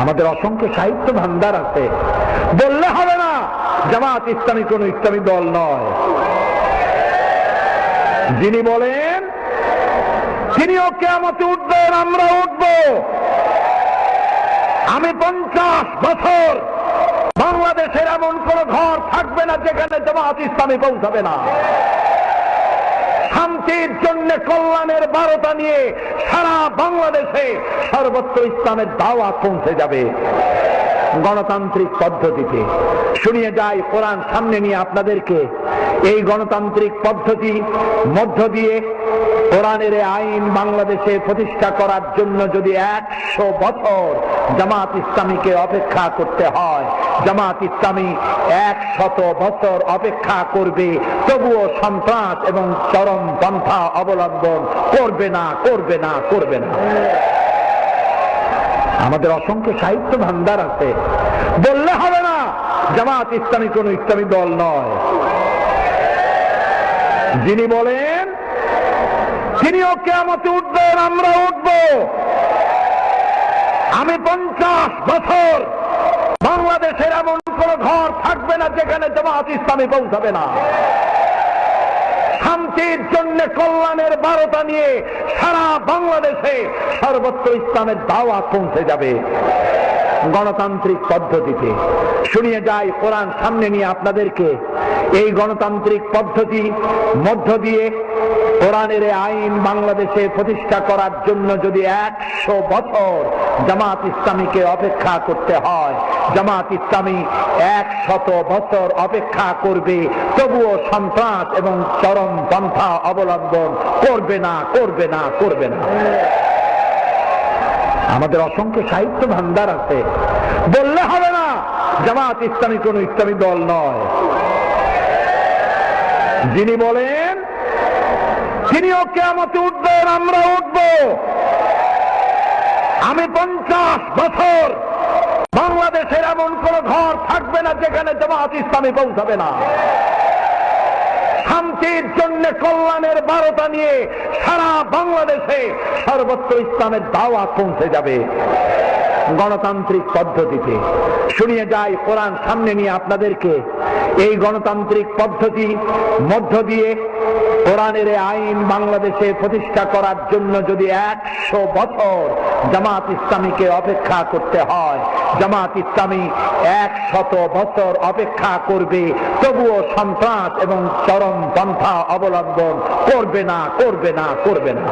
আমাদের অসংখ্য সাহিত্য ভান্ডার আছে, বললে হবে না জামাত ইসলামী কোন ইসলামী দল নয়। যিনি বলেন তিনিও কিয়ামতে উঠবেন, আমরা উঠব। আমি 50 বছর বাংলাদেশের এমন কোন ঘর থাকবে না যেখানে জামাত ইসলামী পৌঁছাবে না। শান্তির জন্য কল্যাণের বার্তা নিয়ে সারা বাংলাদেশে সর্বত্র ইসলামের দাওয়াত পৌঁছে যাবে গণতান্ত্রিক পদ্ধতিতে। শুনিয়ে যাই কোরআন সামনে নিয়ে আপনাদেরকে, এই গণতান্ত্রিক পদ্ধতি মধ্য দিয়ে কোরআনের আইন বাংলাদেশে প্রতিষ্ঠা করার জন্য যদি 100 বছর জামাত ইসলামীকে অপেক্ষা করতে হয়, জামাত ইসলামী 100 বছর অপেক্ষা করবে, তবুও সন্ত্রাস এবং চরম পন্থা অবলম্বন করবে না, করবে না, করবে না। আমাদের অসংখ্য সাহিত্য ভান্ডার আছে, বললে হবে না জামাত ইসলামী কোন ইসলামী দল নয়। যিনি বলেন তিনিও কিয়ামতে উঠবেন, আমরা উঠব। আমি 50 বছর বাংলাদেশের এমন কোন ঘর থাকবে না যেখানে জামাত ইসলামী পৌঁছাবে না। শান্তির জন্য কল্যাণের বার্তা নিয়ে সারা বাংলাদেশে সর্বত্র ইসলামের দাওয়াত পৌঁছে যাবে গণতান্ত্রিক পদ্ধতিতে। শুনিয়ে যাই কোরআন সামনে নিয়ে আপনাদেরকে, এই গণতান্ত্রিক পদ্ধতি মধ্য দিয়ে কোরআনের আইন বাংলাদেশে প্রতিষ্ঠা করার জন্য যদি 100 বছর জামাত ইসলামীকে অপেক্ষা করতে হয়, জামাত ইসলামী 100 বছর অপেক্ষা করবে, তবুও সন্ত্রাস এবং চরম পন্থা অবলম্বন করবে না, করবে না, করবে না। আমাদের অসংখ্য সাহিত্য ভান্ডার আছে, বললে হবে না জামাত ইসলামী কোন ইসলামী দল নয়। যিনি বলেন তিনিও কিয়ামতে উঠবেন, আমরা উঠব। আমি 50 বছর বাংলাদেশের এমন কোন ঘর থাকবে না যেখানে জামাত ইসলামী পৌঁছাবে না। শান্তির জন্য কল্যাণের বার্তা নিয়ে সারা বাংলাদেশে সর্বত্র ইসলামের দাওয়াত পৌঁছে যাবে গণতান্ত্রিক পদ্ধতিতে। শুনিয়ে যাই কোরআন সামনে নিয়ে আপনাদেরকে, এই গণতান্ত্রিক পদ্ধতি মধ্য দিয়ে কোরআনের আইন বাংলাদেশে প্রতিষ্ঠা করার জন্য যদি 100 বছর জামাত ইসলামীকে অপেক্ষা করতে হয়, জামাত ইসলামী 100 বছর অপেক্ষা করবে, তবুও সন্ত্রাস এবং চরম পন্থা অবলম্বন করবে না, করবে না, করবে না।